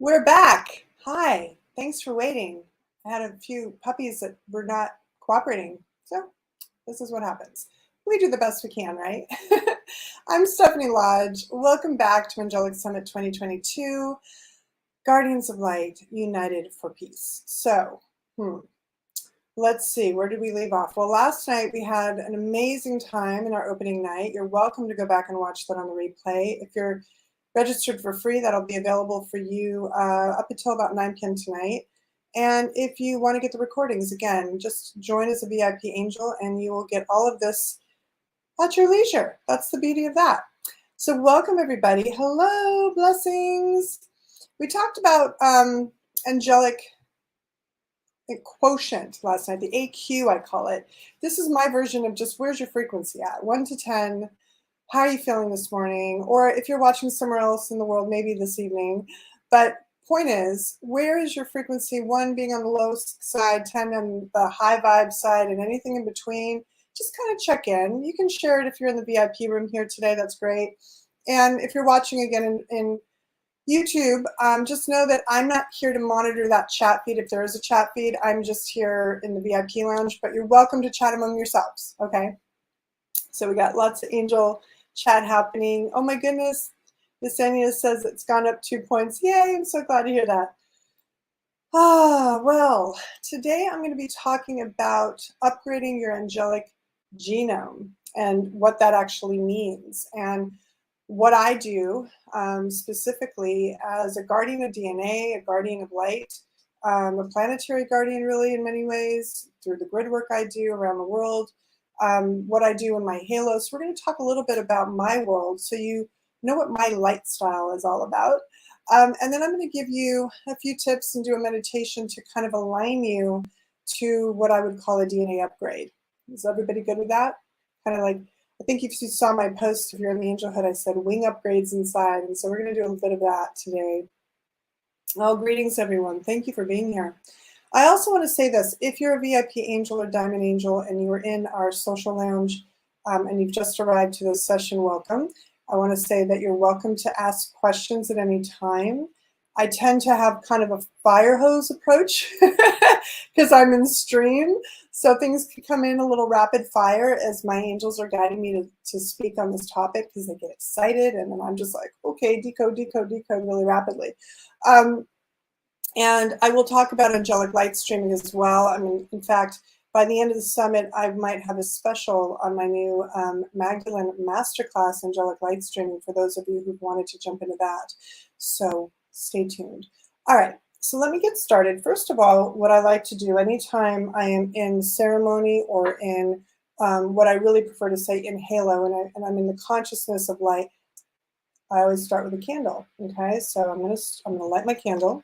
We're back. Hi. Thanks for waiting. I had a few puppies that were not cooperating. So this is what happens. We do the best we can, right? I'm Stephanie Lodge. Welcome back to Angelic Summit 2022, Guardians of Light, United for Peace. So, let's see, where did we leave off? Well, last night we had an amazing time in our opening night. You're welcome to go back and watch that on the replay. If you're registered for free, that'll be available for you up until about 9 p.m. tonight. And if you want to get the recordings, again, just join as a VIP angel and you will get all of this at your leisure. That's the beauty of that. So welcome everybody. Hello, blessings. We talked about angelic quotient last night, the AQ I call it. This is my version of just where's your frequency at? 1 to 10. How are you feeling this morning? Or if you're watching somewhere else in the world, maybe this evening. But point is, where is your frequency? 1 being on the low side, 10 on the high vibe side, and anything in between. Just kind of check in. You can share it if you're in the VIP room here today. That's great. And if you're watching again in YouTube, just know that I'm not here to monitor that chat feed. If there is a chat feed, I'm just here in the VIP lounge. But you're welcome to chat among yourselves, okay? So we got lots of angel chat happening. Oh my goodness, Yesenia says it's gone up 2 points. Yay, I'm so glad to hear that. Well, today I'm going to be talking about upgrading your angelic genome and what that actually means and what I do specifically as a guardian of DNA, a guardian of light, a planetary guardian really in many ways through the grid work I do around the world. What I do in my halo. So we're going to talk a little bit about my world so you know what my light style is all about. And then I'm going to give you a few tips and do a meditation to kind of align you to what I would call a DNA upgrade. Is everybody good with that? Kind of like, I think if you saw my post, if you're in the Angelhood, I said wing upgrades inside. And so we're going to do a bit of that today. Oh, greetings, everyone. Thank you for being here. I also want to say this, if you're a VIP angel or diamond angel and you are in our social lounge and you've just arrived to this session, welcome. I want to say that you're welcome to ask questions at any time. I tend to have kind of a fire hose approach because I'm in stream. So things can come in a little rapid fire as my angels are guiding me to speak on this topic because they get excited. And then I'm just like, okay, decode really rapidly. And I will talk about angelic light streaming as well. I mean, in fact, by the end of the summit, I might have a special on my new Magdalene Masterclass Angelic Light Streaming for those of you who've wanted to jump into that. So stay tuned. All right, so let me get started. First of all, what I like to do anytime I am in ceremony or in what I really prefer to say in halo, and I'm in the consciousness of light, I always start with a candle. Okay, so I'm gonna light my candle.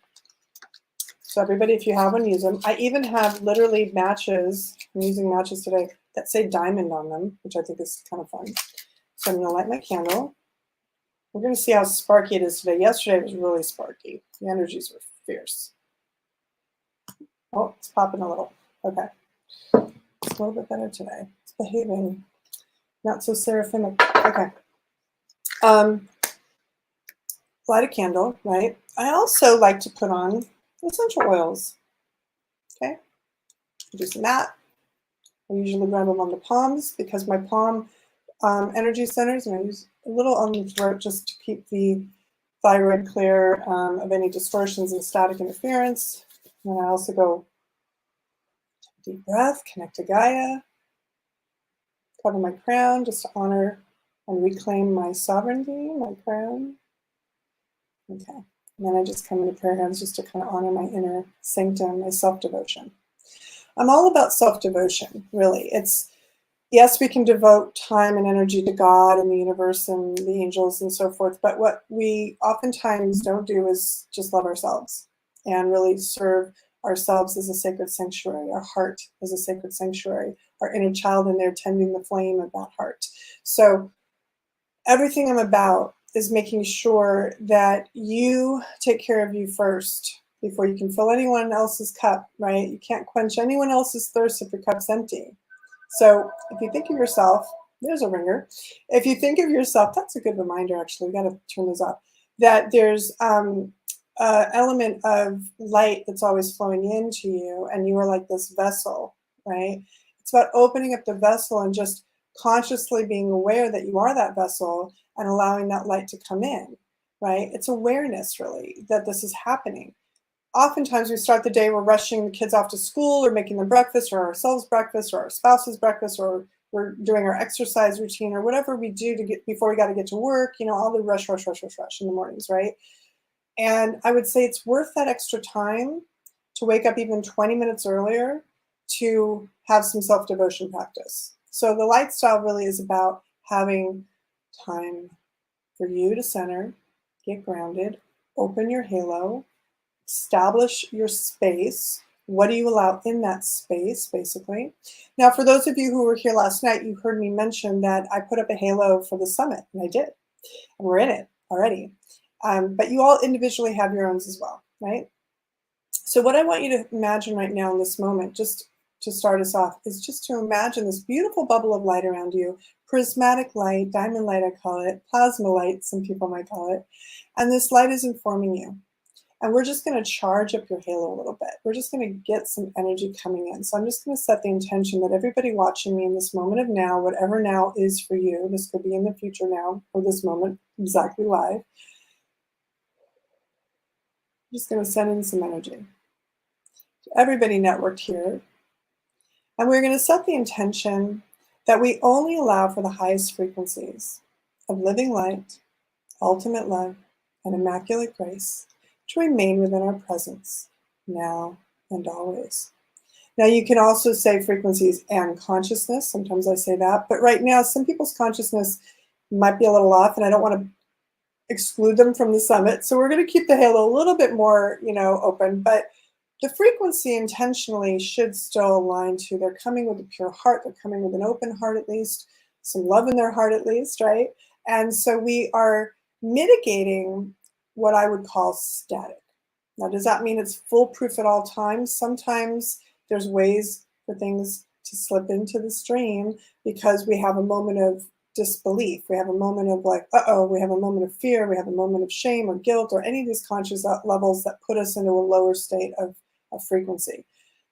So everybody, if you have one, use them. I even have literally matches, I'm using matches today, that say diamond on them, which I think is kind of fun. So I'm gonna light my candle. We're gonna see how sparky it is today. Yesterday was really sparky. The energies were fierce. Oh, it's popping a little. Okay. It's a little bit better today. It's behaving not so seraphimic. Okay. Light a candle, right? I also like to put on essential oils. Okay, do some that. I usually rub them on the palms because my palm energy centers, and I use a little on the throat just to keep the thyroid clear of any distortions and static interference. And I also go deep breath, connect to Gaia, cover my crown just to honor and reclaim my sovereignty, my crown. Okay. And then I just come into prayer hands just to kind of honor my inner sanctum, my self-devotion. I'm all about self-devotion, really. It's, yes, we can devote time and energy to God and the universe and the angels and so forth, but what we oftentimes don't do is just love ourselves and really serve ourselves as a sacred sanctuary, our heart as a sacred sanctuary, our inner child in there tending the flame of that heart. So everything I'm about is making sure that you take care of you first before you can fill anyone else's cup, right? You can't quench anyone else's thirst if your cup's empty. So if you think of yourself, there's a ringer. If you think of yourself, that's a good reminder, actually, we got to turn this off, that there's element of light that's always flowing into you, and you are like this vessel, right? It's about opening up the vessel and just consciously being aware that you are that vessel and allowing that light to come in, right? It's awareness, really, that this is happening. Oftentimes we start the day, we're rushing the kids off to school or making them breakfast or ourselves breakfast or our spouse's breakfast, or we're doing our exercise routine or whatever we do to get before we got to get to work, you know, all the rush in the mornings, right? And I would say it's worth that extra time to wake up even 20 minutes earlier to have some self-devotion practice. So the light style really is about having time for you to center, get grounded, open your halo, establish your space. What do you allow in that space, basically? Now, for those of you who were here last night, you heard me mention that I put up a halo for the summit, and I did. And we're in it already. But you all individually have your own as well, right? So what I want you to imagine right now in this moment, just to start us off, is just to imagine this beautiful bubble of light around you, prismatic light, diamond light I call it, plasma light, some people might call it. And this light is informing you. And we're just going to charge up your halo a little bit. We're just going to get some energy coming in. So I'm just going to set the intention that everybody watching me in this moment of now, whatever now is for you, this could be in the future now, or this moment, exactly live. I'm just going to send in some energy. Everybody networked here. And we're going to set the intention that we only allow for the highest frequencies of living light, ultimate love, and immaculate grace to remain within our presence, now and always. Now you can also say frequencies and consciousness. Sometimes I say that, but right now some people's consciousness might be a little off, and I don't want to exclude them from the summit. So we're going to keep the halo a little bit more, open, but the frequency intentionally should still align to they're coming with a pure heart. They're coming with an open heart, at least some love in their heart, at least, right? And so we are mitigating what I would call static. Now, does that mean it's foolproof at all times? Sometimes there's ways for things to slip into the stream because we have a moment of disbelief. We have a moment of like, uh-oh, we have a moment of fear, we have a moment of shame or guilt or any of these conscious levels that put us into a lower state of frequency.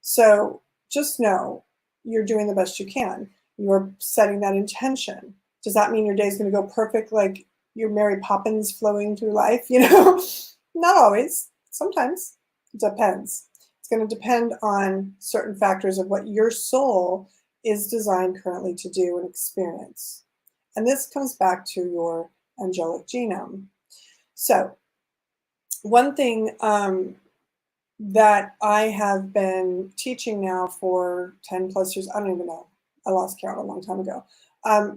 So just know you're doing the best you can. You're setting that intention. Does that mean your day is going to go perfect like you're Mary Poppins flowing through life? Not always. Sometimes. It depends. It's going to depend on certain factors of what your soul is designed currently to do and experience. And this comes back to your angelic genome. So one thing that I have been teaching now for 10 plus years, I don't even know, I lost count a long time ago,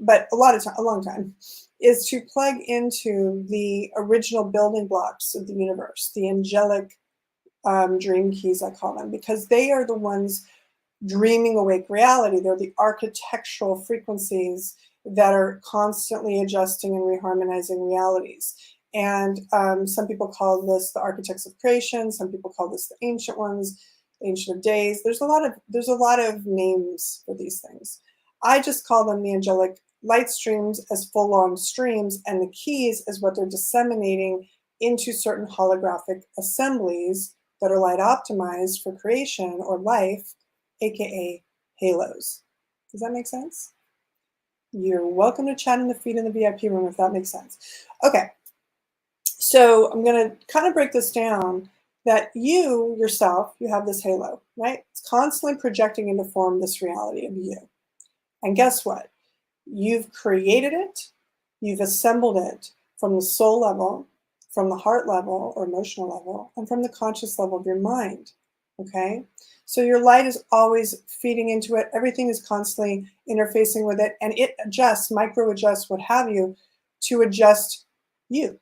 but a long time, is to plug into the original building blocks of the universe, the angelic dream keys, I call them, because they are the ones dreaming awake reality. They're the architectural frequencies that are constantly adjusting and reharmonizing realities. And some people call this the architects of creation. Some people call this the ancient ones, the ancient of days. There's a lot of names for these things. I just call them the angelic light streams as full-on streams, and the keys is what they're disseminating into certain holographic assemblies that are light optimized for creation or life, aka halos. Does that make sense? You're welcome to chat in the feed in the VIP room if that makes sense. Okay, so I'm going to kind of break this down that you yourself, you have this halo, right? It's constantly projecting into form this reality of you. And guess what? You've created it, you've assembled it from the soul level, from the heart level or emotional level, and from the conscious level of your mind, okay? So your light is always feeding into it. Everything is constantly interfacing with it, and it adjusts, micro-adjusts, what have you, to adjust you,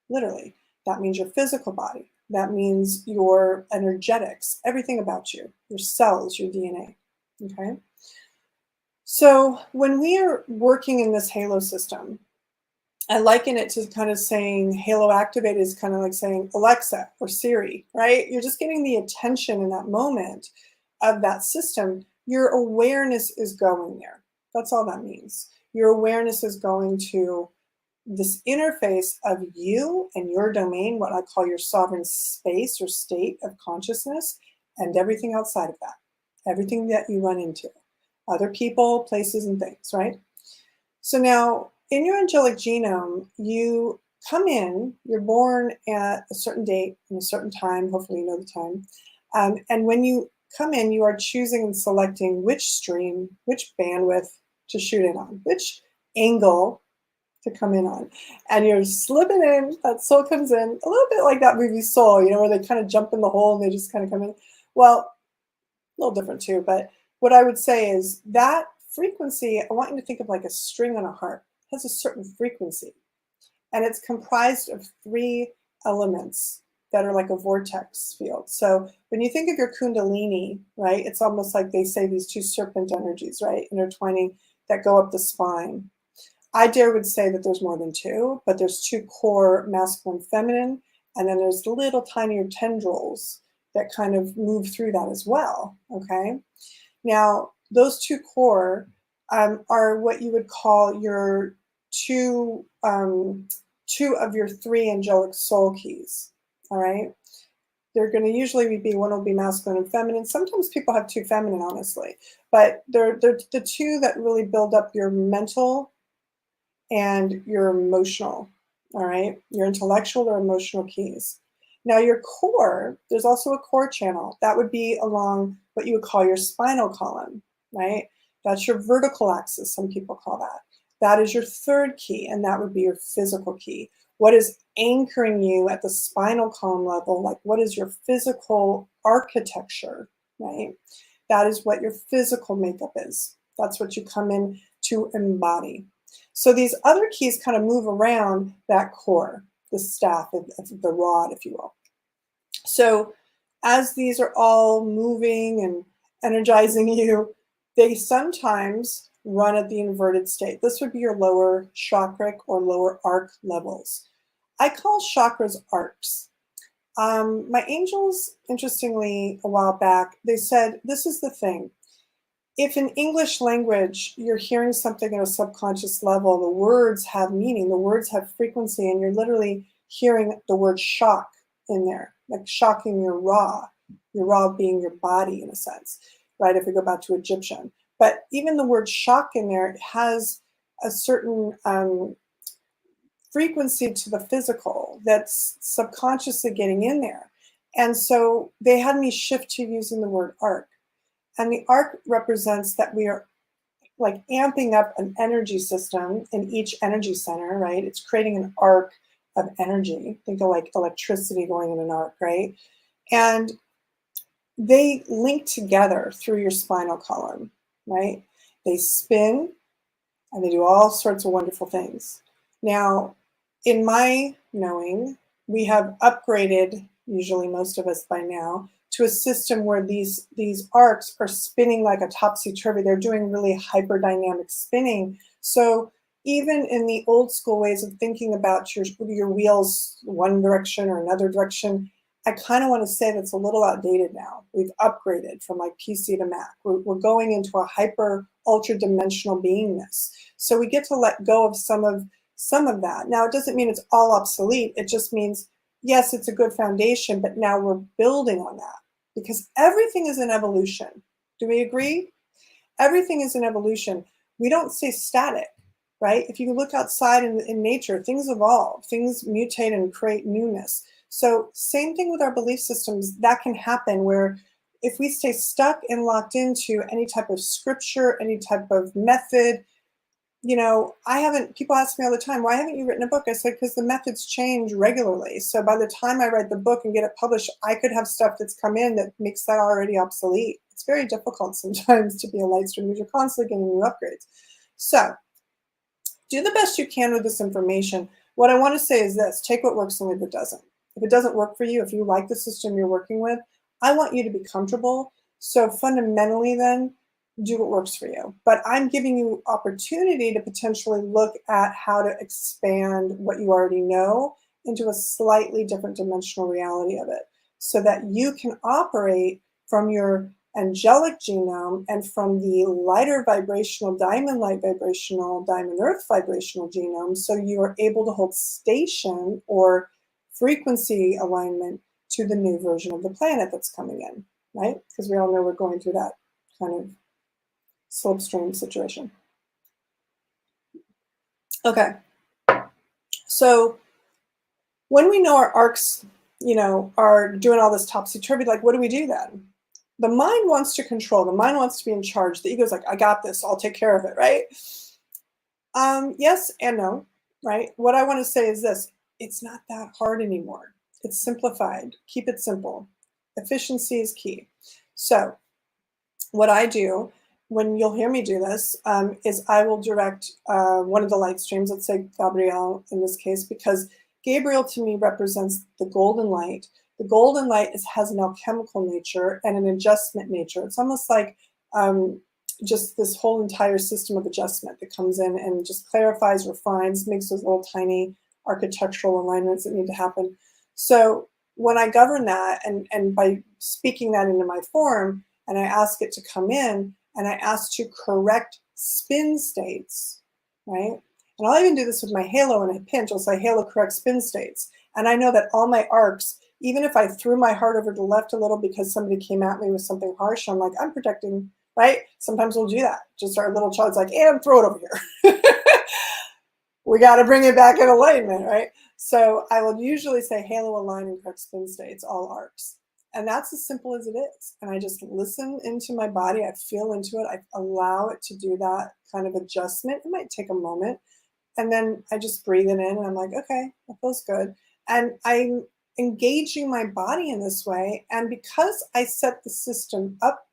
literally. That means your physical body. That means your energetics, everything about you, your cells, your DNA, okay? So when we are working in this halo system, I liken it to kind of saying halo activated is kind of like saying Alexa or Siri, right? You're just getting the attention in that moment of that system. Your awareness is going there. That's all that means. Your awareness is going to this interface of you and your domain, what I call your sovereign space or state of consciousness, and everything outside of that, everything that you run into, other people, places, and things, right? So now in your angelic genome, you come in, you're born at a certain date and a certain time, hopefully you know the time. And when you come in, you are choosing and selecting which stream, which bandwidth to shoot in on, which angle to come in on. And you're slipping in, that soul comes in, a little bit like that movie Soul, you know, where they kind of jump in the hole and they just kind of come in. Well, a little different too, but what I would say is that frequency, I want you to think of like a string on a harp. It has a certain frequency. And it's comprised of 3 elements that are like a vortex field. So when you think of your kundalini, right, it's almost like they say these 2 serpent energies, right, intertwining that go up the spine. I would say that there's more than 2, but there's 2 core, masculine, feminine, and then there's little tinier tendrils that kind of move through that as well, okay? Now, those 2 core are what you would call your 2 of your 3 angelic soul keys, all right? They're going to usually be, one will be masculine and feminine. Sometimes people have 2 feminine, honestly, but they're the 2 that really build up your mental and your emotional, all right? Your intellectual or emotional keys. Now your core, there's also a core channel. That would be along what you would call your spinal column, right? That's your vertical axis, some people call that. That is your 3rd key, and that would be your physical key. What is anchoring you at the spinal column level? Like, what is your physical architecture, right? That is what your physical makeup is. That's what you come in to embody. So these other keys kind of move around that core, the staff, the rod, if you will. So as these are all moving and energizing you, they sometimes run at the inverted state. This would be your lower chakric or lower arc levels. I call chakras arcs. My angels, interestingly, a while back, they said, this is the thing. If in English language, you're hearing something at a subconscious level, the words have meaning, the words have frequency, and you're literally hearing the word shock in there, like shocking your raw being your body in a sense, right? If we go back to Egyptian. But even the word shock in there, it has a certain frequency to the physical that's subconsciously getting in there. And so they had me shift to using the word arc. And the arc represents that we are like amping up an energy system in each energy center, right? It's creating an arc of energy. Think of like electricity going in an arc, right? And they link together through your spinal column, right? They spin and they do all sorts of wonderful things. Now, in my knowing, we have upgraded, usually most of us by now, to a system where these arcs are spinning like a topsy-turvy. They're doing really hyperdynamic spinning. So even in the old school ways of thinking about your wheels one direction or another direction, I kind of want to say that's a little outdated now. We've upgraded from like PC to Mac. We're going into a hyper ultra dimensional beingness. So we get to let go of some of that. Now, it doesn't mean it's all obsolete. It just means, yes, it's a good foundation, but now we're building on that because everything is an evolution. Do we agree? Everything is an evolution. We don't stay static, right? If you look outside in nature, things evolve, things mutate and create newness. So same thing with our belief systems, that can happen where if we stay stuck and locked into any type of scripture, any type of method, you know, people ask me all the time, why haven't you written a book? I said, because the methods change regularly. So by the time I write the book and get it published, I could have stuff that's come in that makes that already obsolete. It's very difficult sometimes to be a light stream because you're constantly getting new upgrades. So do the best you can with this information. What I want to say is this, take what works and leave what doesn't. If it doesn't work for you, if you like the system you're working with, I want you to be comfortable. So fundamentally then, do what works for you. But I'm giving you opportunity to potentially look at how to expand what you already know into a slightly different dimensional reality of it so that you can operate from your angelic genome and from the lighter vibrational, diamond light vibrational, diamond earth vibrational genome. So you are able to hold station or frequency alignment to the new version of the planet that's coming in, right? Because we all know we're going through that kind of slipstream situation. Okay, so when we know our arcs, you know, are doing all this topsy-turvy, like what do we do then? The mind wants to control, the mind wants to be in charge. The ego's like, I got this, I'll take care of it, right? Yes and no, right? What I want to say is this, it's not that hard anymore. It's simplified. Keep it simple. Efficiency is key. So what I do when you'll hear me do this is I will direct one of the light streams, let's say Gabriel in this case, because Gabriel to me represents the golden light. The golden light has an alchemical nature and an adjustment nature. It's almost like just this whole entire system of adjustment that comes in and just clarifies, refines, makes those little tiny architectural alignments that need to happen. So when I govern that and by speaking that into my form, and I ask it to come in, and I ask to correct spin states, right? And I'll even do this with my halo in a pinch. I'll say halo correct spin states. And I know that all my arcs, even if I threw my heart over to the left a little because somebody came at me with something harsh, I'm like, I'm protecting, right? Sometimes we'll do that. Just our little child's like, and throw it over here. We got to bring it back in alignment, right? So I will usually say halo align and correct spin states, all arcs. And that's as simple as it is. And I just listen into my body. I feel into it. I allow it to do that kind of adjustment. It might take a moment. And then I just breathe it in and I'm like, okay, that feels good. And I'm engaging my body in this way. And because I set the system up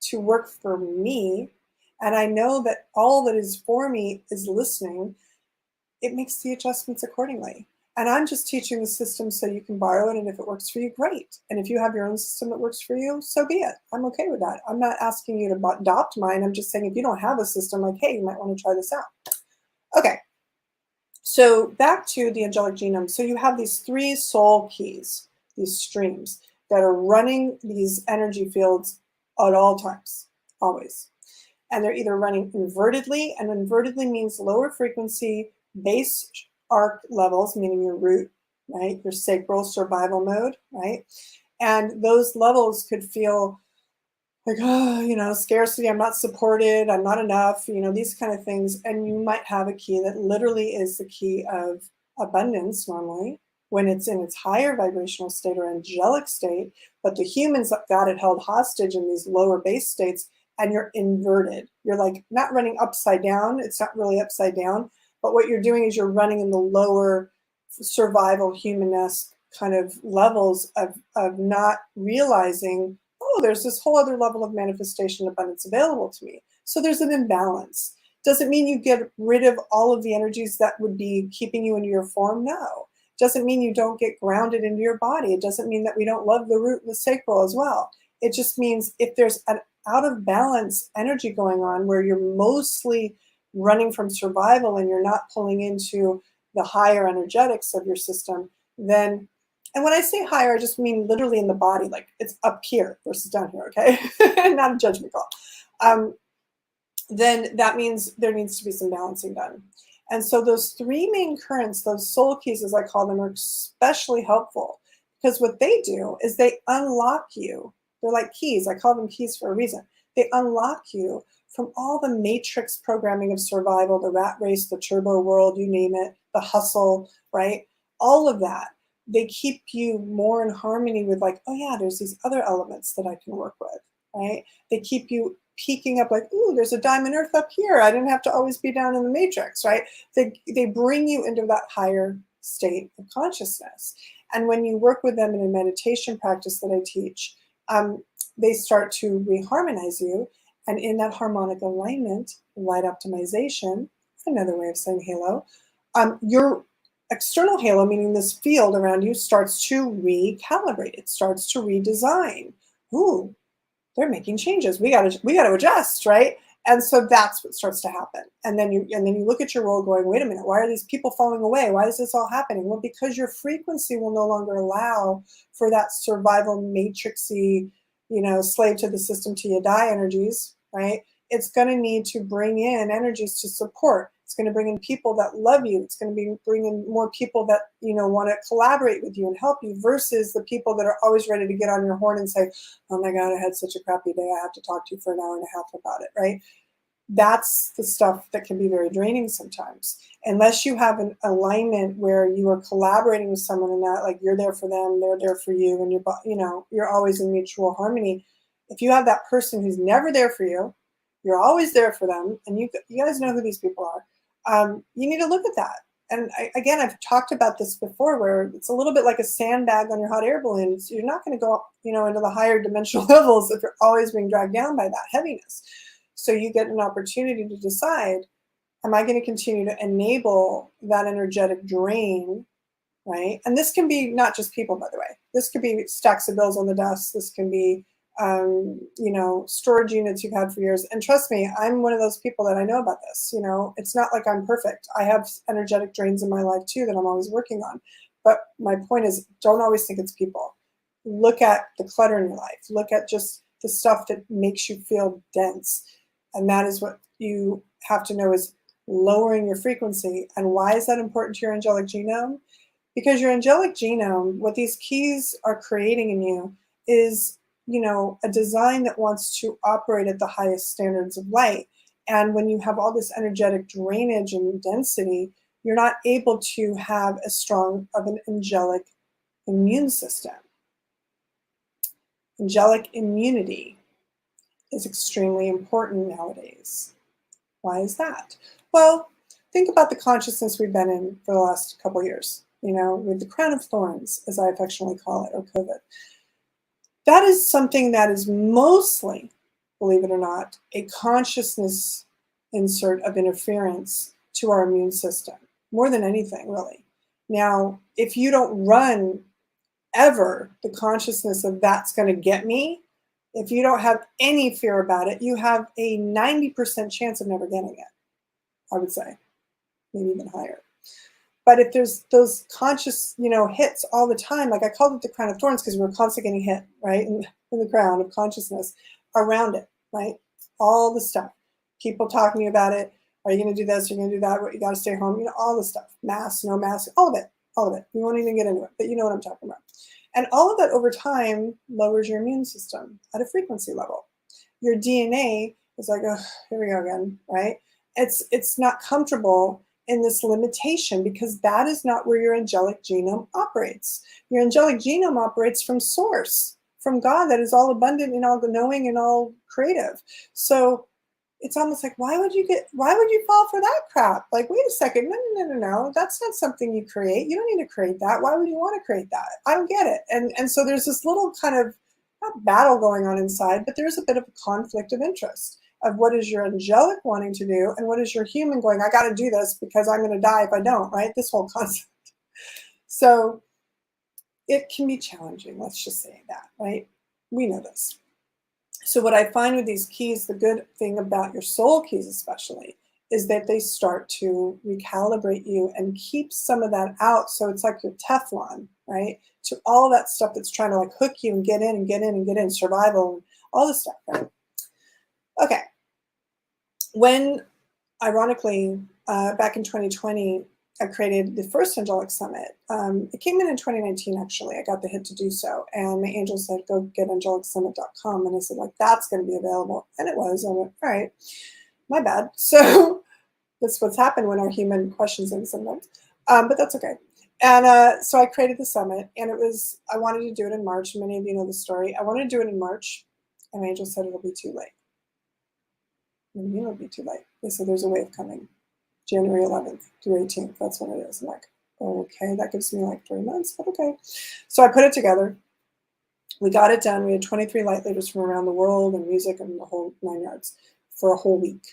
to work for me, and I know that all that is for me is listening, it makes the adjustments accordingly. And I'm just teaching the system so you can borrow it, and if it works for you, great. And if you have your own system that works for you, so be it. I'm okay with that. I'm not asking you to adopt mine. I'm just saying if you don't have a system, like, hey, you might want to try this out. Okay, so back to the angelic genome. So you have these three soul keys, these streams, that are running these energy fields at all times, always. And they're either running invertedly, and invertedly means lower frequency, base arc levels, meaning your root, right? Your sacral survival mode, right? And those levels could feel like, oh, you know, scarcity, I'm not supported, I'm not enough, you know, these kind of things. And you might have a key that literally is the key of abundance normally when it's in its higher vibrational state or angelic state, but the humans got it held hostage in these lower base states, and you're inverted. You're like not running upside down. It's not really upside down. But what you're doing is you're running in the lower survival humanesque kind of levels of not realizing, oh, there's this whole other level of manifestation abundance available to me. So there's an imbalance. Doesn't mean you get rid of all of the energies that would be keeping you in your form. No. Doesn't mean you don't get grounded into your body. It doesn't mean that we don't love the root and the sacral as well. It just means if there's an out of balance energy going on where you're mostly running from survival and you're not pulling into the higher energetics of your system, then, and when I say higher, I just mean literally in the body, like it's up here versus down here, okay? Not a judgment call. Then that means there needs to be some balancing done. And so those three main currents, those soul keys, as I call them, are especially helpful because what they do is they unlock you. They're like keys. I call them keys for a reason. They unlock you from all the matrix programming of survival, the rat race, the turbo world, you name it, the hustle, right? All of that. They keep you more in harmony with like, oh yeah, there's these other elements that I can work with, right? They keep you peeking up like, ooh, there's a diamond earth up here. I didn't have to always be down in the matrix, right? They bring you into that higher state of consciousness. And when you work with them in a meditation practice that I teach, they start to reharmonize you. And in that harmonic alignment, light optimization, another way of saying halo, your external halo, meaning this field around you, starts to recalibrate. It starts to redesign. Ooh, they're making changes. We gotta adjust, right? And so that's what starts to happen. And then you look at your world going, wait a minute, why are these people falling away? Why is this all happening? Well, because your frequency will no longer allow for that survival matrixy slave to the system till you die energies, right? It's going to need to bring in energies to support. It's going to bring in people that love you. It's going to bring in more people that, want to collaborate with you and help you versus the people that are always ready to get on your horn and say, oh my God, I had such a crappy day. I have to talk to you for an hour and a half about it, right? That's the stuff that can be very draining sometimes. Unless you have an alignment where you are collaborating with someone and that, like, you're there for them, they're there for you, and you're always in mutual harmony. If you have that person who's never there for you, you're always there for them, and you guys know who these people are. You need to look at that. And again, I've talked about this before, where it's a little bit like a sandbag on your hot air balloon. So you're not going to go up, into the higher dimensional levels if you're always being dragged down by that heaviness. So you get an opportunity to decide, am I going to continue to enable that energetic drain, right? And this can be not just people, by the way. This could be stacks of bills on the desk. This can be, storage units you've had for years. And trust me, I'm one of those people that I know about this. It's not like I'm perfect. I have energetic drains in my life too that I'm always working on. But my point is, don't always think it's people. Look at the clutter in your life. Look at just the stuff that makes you feel dense. And that is what you have to know, is lowering your frequency. And why is that important to your angelic genome? Because your angelic genome, what these keys are creating in you is, a design that wants to operate at the highest standards of light. And when you have all this energetic drainage and density, you're not able to have as strong of an angelic immune system. Angelic immunity is extremely important nowadays. Why is that? Well, think about the consciousness we've been in for the last couple of years, with the crown of thorns, as I affectionately call it, or COVID. That is something that is mostly, believe it or not, a consciousness insert of interference to our immune system, more than anything, really. Now, if you don't run ever the consciousness of that's going to get me, if you don't have any fear about it, you have a 90% chance of never getting it, I would say, maybe even higher. But if there's those conscious, hits all the time, like I called it the crown of thorns because we're constantly getting hit, right, in the crown of consciousness around it, right? All the stuff. People talking about it. Are you going to do this? Are you going to do that? You got to stay home. All the stuff. Mask, no mask, all of it. All of it. We won't even get into it, but you know what I'm talking about. And all of that over time lowers your immune system at a frequency level. Your DNA is like, oh, here we go again, right? It's not comfortable in this limitation because that is not where your angelic genome operates. Your angelic genome operates from source, from God that is all abundant and all knowing and all creative. So it's almost like, why would you fall for that crap? Like, wait a second, no. That's not something you create. You don't need to create that. Why would you want to create that? I don't get it. And so there's this little kind of, not battle going on inside, but there's a bit of a conflict of interest of what is your angelic wanting to do and what is your human going, I got to do this because I'm going to die if I don't, right? This whole concept. So it can be challenging. Let's just say that, right? We know this. So what I find with these keys, the good thing about your soul keys especially, is that they start to recalibrate you and keep some of that out. So it's like your Teflon, right? To all that stuff that's trying to like hook you and get in and get in and get in, survival and all this stuff, right? Okay. When, ironically, back in 2020, I created the first Angelic Summit. It came in 2019, actually. I got the hit to do so. And my angel said, go get angelicsummit.com. And I said, like, that's going to be available. And it was. I went, all right, my bad. So that's what's happened when our human questions things sometimes. But that's okay. And so I created the summit. And I wanted to do it in March. Many of you know the story. I wanted to do it in March. And my angel said, it'll be too late. It'll be too late. They said, there's a wave coming. January 11th through 18th. That's when it is. I'm like, okay, that gives me like 3 months, but okay. So I put it together. We got it done. We had 23 light leaders from around the world and music and the whole 9 yards for a whole week.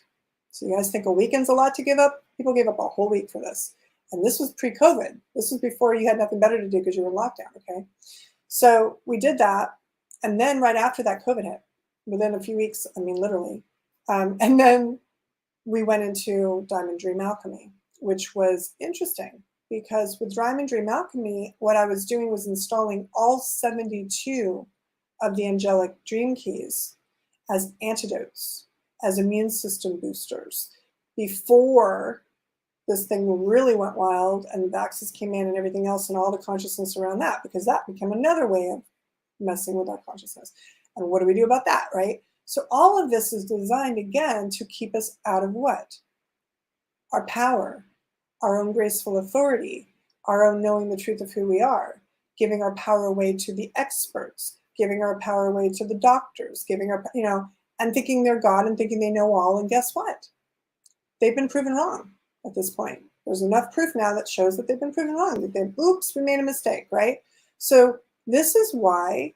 So you guys think a weekend's a lot to give up? People gave up a whole week for this. And this was pre-COVID. This was before you had nothing better to do because you were in lockdown, okay? So we did that. And then right after that, COVID hit. Within a few weeks, I mean, literally. And then we went into Diamond Dream Alchemy, which was interesting because with Diamond Dream Alchemy, what I was doing was installing all 72 of the angelic dream keys as antidotes, as immune system boosters, before this thing really went wild and the vaxxers came in and everything else and all the consciousness around that, because that became another way of messing with our consciousness. And what do we do about that, right? So all of this is designed, again, to keep us out of what? Our power, our own graceful authority, our own knowing the truth of who we are, giving our power away to the experts, giving our power away to the doctors, giving our, and thinking they're God and thinking they know all. And guess what? They've been proven wrong at this point. There's enough proof now that shows that they've been proven wrong, that they, oops, we made a mistake, right? So this is why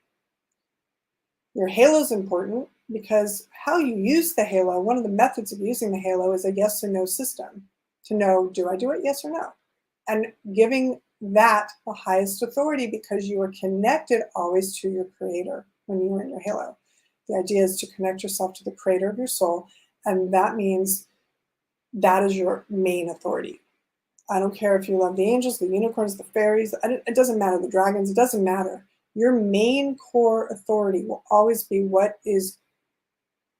your halo is important, because how you use the halo, one of the methods of using the halo is a yes or no system to know, do I do it, yes or no? And giving that the highest authority, because you are connected always to your creator when you are in your halo. The idea is to connect yourself to the creator of your soul, and that means that is your main authority. I don't care if you love the angels, the unicorns, the fairies, it doesn't matter, the dragons, it doesn't matter. Your main core authority will always be what is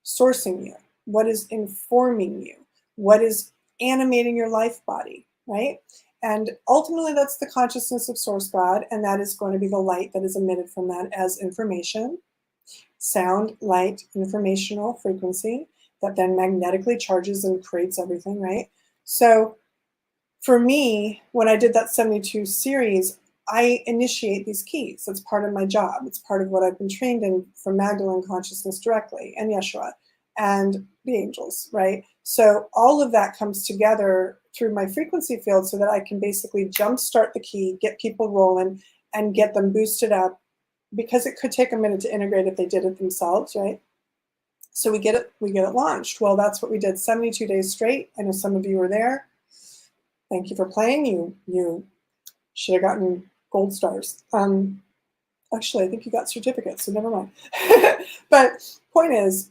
sourcing you, what is informing you, what is animating your life body, right? And ultimately that's the consciousness of Source God, and that is going to be the light that is emitted from that as information, sound, light, informational frequency that then magnetically charges and creates everything, right? So for me, when I did that 72 series, I initiate these keys. That's part of my job. It's part of what I've been trained in from Magdalene Consciousness directly, and Yeshua, and the angels, right? So all of that comes together through my frequency field so that I can basically jumpstart the key, get people rolling, and get them boosted up, because it could take a minute to integrate if they did it themselves, right? So we get it launched. Well, that's what we did 72 days straight. I know some of you were there. Thank you for playing. You should have gotten gold stars. Actually, I think you got certificates, so never mind. But point is,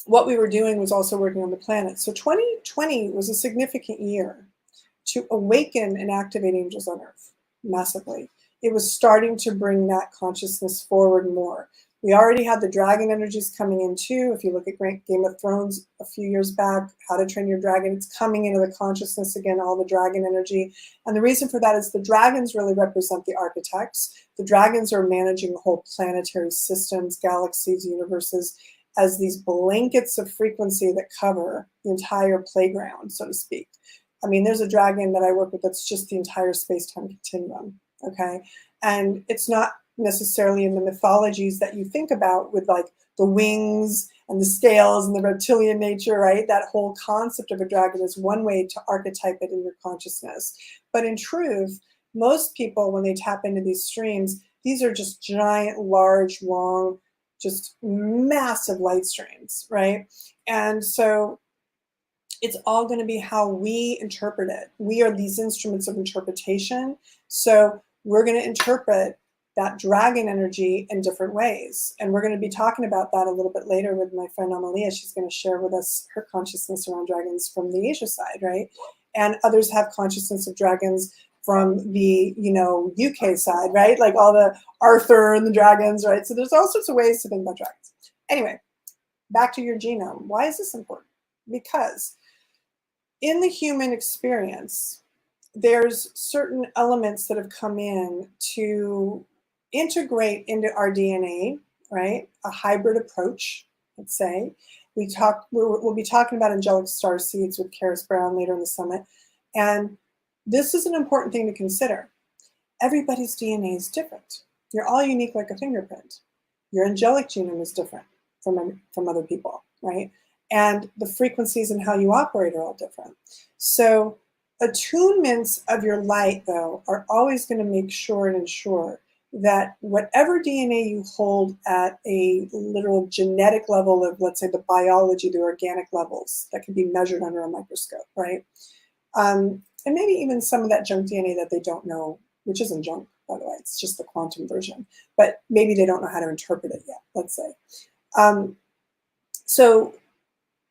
what we were doing was also working on the planet. So 2020 was a significant year to awaken and activate angels on Earth massively. It was starting to bring that consciousness forward more. We already had the dragon energies coming in too. If you look at Game of Thrones a few years back, How to Train Your Dragon, it's coming into the consciousness again, all the dragon energy. And the reason for that is the dragons really represent the architects. The dragons are managing whole planetary systems, galaxies, universes, as these blankets of frequency that cover the entire playground, so to speak. I mean, there's a dragon that I work with that's just the entire space-time continuum, okay? And it's not necessarily in the mythologies that you think about with like the wings and the scales and the reptilian nature, right? That whole concept of a dragon is one way to archetype it in your consciousness. But in truth, most people, when they tap into these streams, these are just giant, large, long, just massive light streams, right? And so it's all going to be how we interpret it. We are these instruments of interpretation. So we're going to interpret that dragon energy in different ways. And we're going to be talking about that a little bit later with my friend Amalia. She's going to share with us her consciousness around dragons from the Asia side, right? And others have consciousness of dragons from the, UK side, right? Like all the Arthur and the dragons, right? So there's all sorts of ways to think about dragons. Anyway, back to your genome. Why is this important? Because in the human experience, there's certain elements that have come in to integrate into our DNA, right? A hybrid approach, let's say. We'll be talking about angelic star seeds with Karis Brown later in the summit. And this is an important thing to consider. Everybody's DNA is different. You're all unique like a fingerprint. Your angelic genome is different from other people, right? And the frequencies and how you operate are all different. So attunements of your light, though, are always going to make sure and ensure that whatever DNA you hold at a literal genetic level of, let's say, the biology, the organic levels that can be measured under a microscope, right? And maybe even some of that junk DNA that they don't know, which isn't junk, by the way, it's just the quantum version, but maybe they don't know how to interpret it yet, let's say. So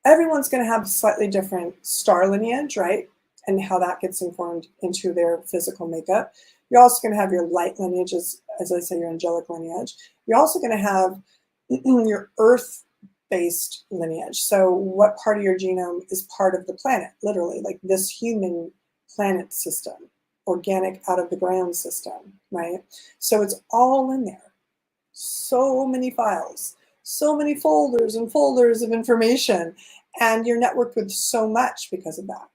everyone's going to have slightly different star lineage, right? and how that gets informed into their physical makeup. You're also going to have your light lineage, as I say, your angelic lineage. You're also going to have your earth-based lineage. So what part of your genome is part of the planet, literally, like this human planet system, organic out of the ground system, right? So it's all in there. So many files, so many folders and folders of information, and you're networked with so much because of that.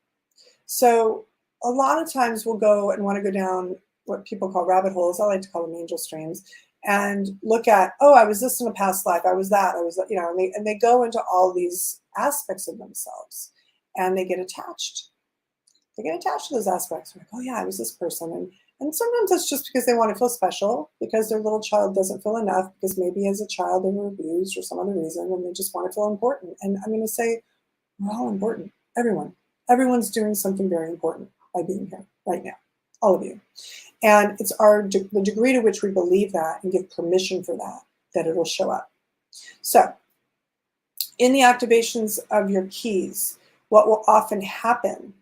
So a lot of times we'll go and want to go down what people call rabbit holes. I like to call them angel streams, and look at, oh, I was this in a past life, I was that, you know, and they go into all these aspects of themselves, and they get attached. They get attached to those aspects. They're like, oh yeah, I was this person. And sometimes it's just because they want to feel special, because their little child doesn't feel enough, because maybe as a child they were abused or some other reason, and they just want to feel important. And I'm going to say, we're all important. Everyone. Everyone's doing something very important by being here right now. All of you. And it's the degree to which we believe that and give permission for that, that it'll show up. So in the activations of your keys, what will often happen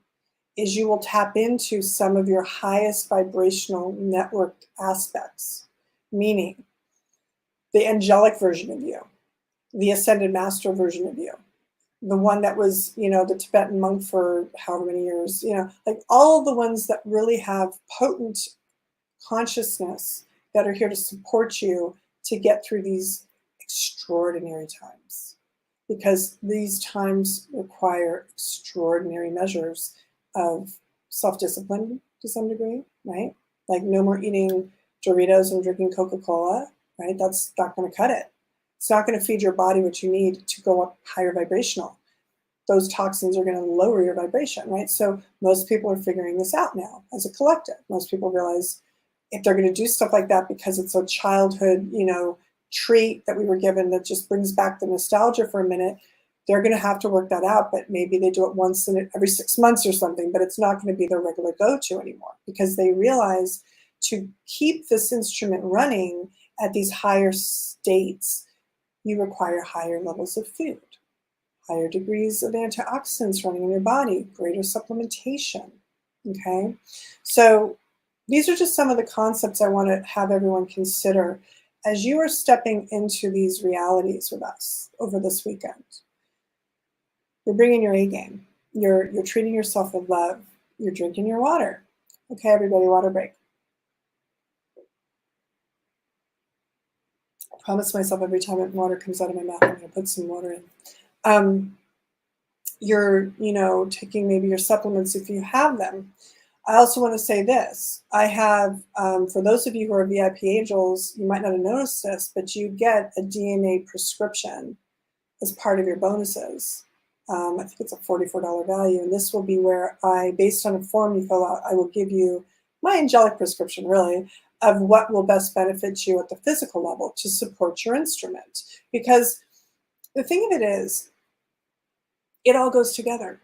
is you will tap into some of your highest vibrational networked aspects, meaning the angelic version of you, the ascended master version of you, the one that was, you know, the Tibetan monk for however many years, you know, like all of the ones that really have potent consciousness that are here to support you to get through these extraordinary times, because these times require extraordinary measures of self-discipline to some degree, right? Like no more eating Doritos and drinking Coca-Cola, right? That's not going to cut it. It's not going to feed your body what you need to go up higher vibrational. Those toxins are going to lower your vibration, right? So most people are figuring this out now as a collective. Most people realize if they're going to do stuff like that because it's a childhood, you know, treat that we were given that just brings back the nostalgia for a minute, they're going to have to work that out. But maybe they do it once in every 6 months or something, but it's not going to be their regular go-to anymore, because they realize to keep this instrument running at these higher states, you require higher levels of food, higher degrees of antioxidants running in your body, greater supplementation, okay? So these are just some of the concepts I want to have everyone consider as you are stepping into these realities with us over this weekend. You're bringing your A game. You're treating yourself with love. You're drinking your water. Okay, everybody, water break. I promise myself every time water comes out of my mouth, I'm going to put some water in. You're, you know, taking maybe your supplements if you have them. I also want to say this. I have, for those of you who are VIP angels, you might not have noticed this, but you get a DNA prescription as part of your bonuses. I think it's a $44 value, and this will be where based on a form you fill out, I will give you my angelic prescription, really, of what will best benefit you at the physical level to support your instrument. Because the thing of it is, it all goes together.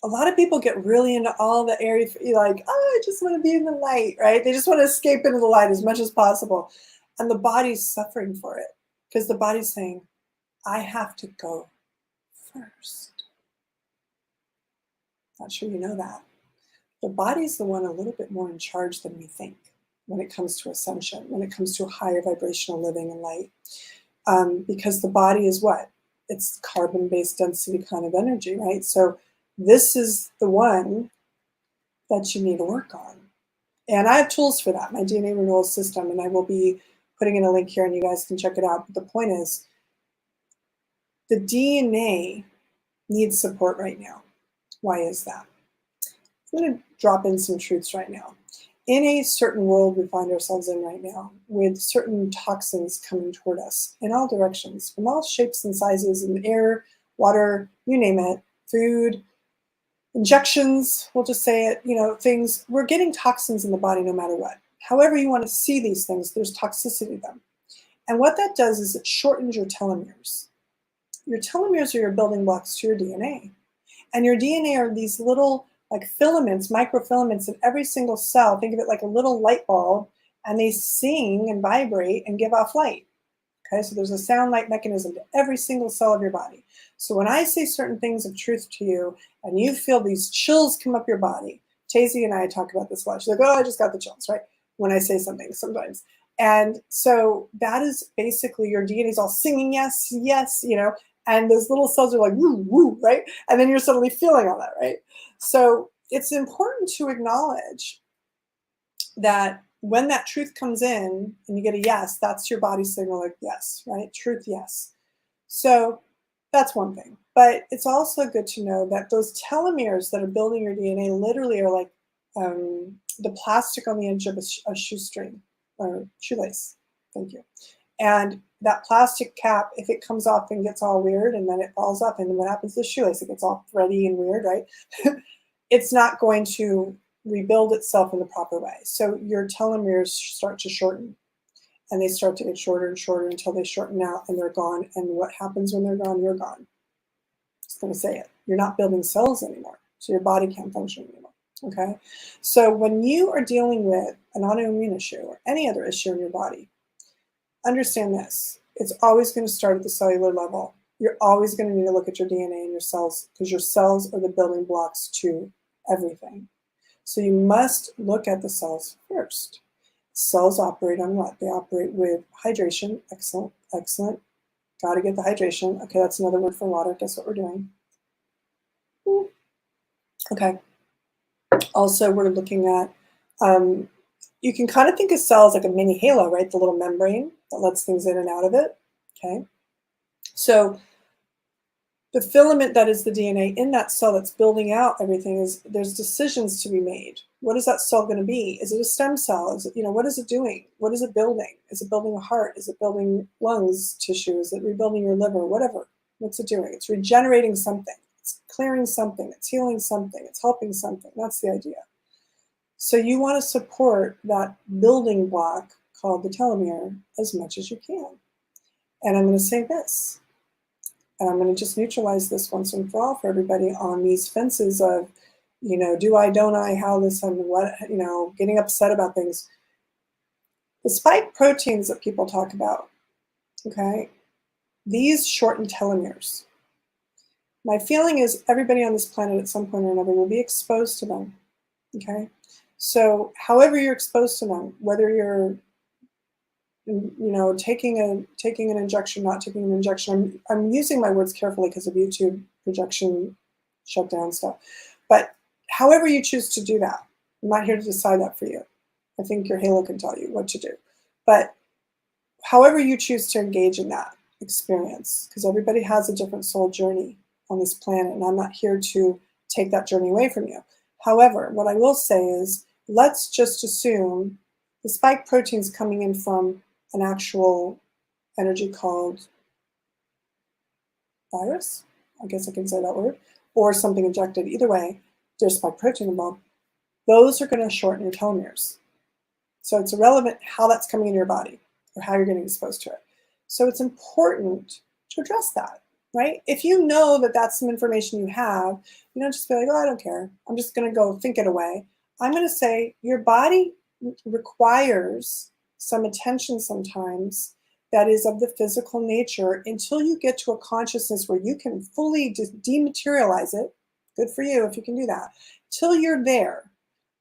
A lot of people get really into all the areas, like, oh, I just want to be in the light, right? They just want to escape into the light as much as possible. And the body's suffering for it, because the body's saying, I have to go first. Not sure you know that. The body's the one a little bit more in charge than we think when it comes to ascension, when it comes to higher vibrational living and light. Because the body is what? It's carbon-based density kind of energy, right? So this is the one that you need to work on. And I have tools for that, my DNA renewal system, and I will be putting in a link here and you guys can check it out. But the point is, the DNA needs support right now. Why is that? I'm going to drop in some truths right now. In a certain world we find ourselves in right now, with certain toxins coming toward us in all directions, from all shapes and sizes, in air, water, you name it, food, injections, we'll just say it, you know, things, we're getting toxins in the body no matter what. However you want to see these things, there's toxicity to them. And what that does is it shortens your telomeres. Your telomeres are your building blocks to your DNA. And your DNA are these little like filaments, microfilaments in every single cell. Think of it like a little light bulb, and they sing and vibrate and give off light. Okay, so there's a sound light mechanism to every single cell of your body. So when I say certain things of truth to you and you feel these chills come up your body, Tazy and I talk about this a lot. She's like, oh, I just got the chills, right? When I say something sometimes. And so that is basically your DNA is all singing yes, yes, you know, and those little cells are like, woo, woo, right? And then you're suddenly feeling all that, right? So it's important to acknowledge that when that truth comes in and you get a yes, that's your body signal like yes, right? Truth, yes. So that's one thing. But it's also good to know that those telomeres that are building your DNA literally are like the plastic on the edge of a shoestring or shoelace. Thank you. And that plastic cap, if it comes off and gets all weird and then it falls off, and then what happens to the shoelace? It gets all thready and weird, right? It's not going to rebuild itself in the proper way. So your telomeres start to shorten, and they start to get shorter and shorter until they shorten out and they're gone. And what happens when they're gone? You're gone. Just going to say it. You're not building cells anymore, so your body can't function anymore. Okay? So when you are dealing with an autoimmune issue or any other issue in your body, understand this. It's always going to start at the cellular level. You're always going to need to look at your DNA and your cells, because your cells are the building blocks to everything. So you must look at the cells first. Cells operate on what? They operate with hydration. Excellent, excellent. Got to get the hydration. Okay, that's another word for water. Guess what we're doing? Okay. Also, we're looking at, you can kind of think of cells like a mini halo, right? The little membrane that lets things in and out of it. Okay. So the filament that is the DNA in that cell that's building out everything is, there's decisions to be made. What is that cell going to be? Is it a stem cell? Is it, you know, what is it doing? What is it building? Is it building a heart? Is it building lungs tissue? Is it rebuilding your liver? Whatever. What's it doing? It's regenerating something. It's clearing something. It's healing something. It's helping something. That's the idea. So you want to support that building block called the telomere as much as you can. And I'm going to say this. And I'm going to just neutralize this once and for all for everybody on these fences of, you know, do I, don't I, how this, and what, you know, getting upset about things. The spike proteins that people talk about, okay, these shorten telomeres. My feeling is everybody on this planet at some point or another will be exposed to them, okay? So however you're exposed to them, whether you're, you know, taking an injection, not taking an injection. I'm using my words carefully because of YouTube projection shutdown stuff. But however you choose to do that, I'm not here to decide that for you. I think your halo can tell you what to do. But however you choose to engage in that experience, because everybody has a different soul journey on this planet, and I'm not here to take that journey away from you. However, what I will say is, let's just assume the spike proteins coming in from an actual energy called virus, I guess I can say that word, or something injected. Either way, there's spike protein involved. Those are going to shorten your telomeres. So it's irrelevant how that's coming in your body or how you're getting exposed to it. So it's important to address that, right? If you know that that's some information you have, you don't just be like, oh, I don't care. I'm just going to go think it away. I'm going to say your body requires some attention sometimes that is of the physical nature until you get to a consciousness where you can fully dematerialize it. Good for you if you can do that. Till you're there,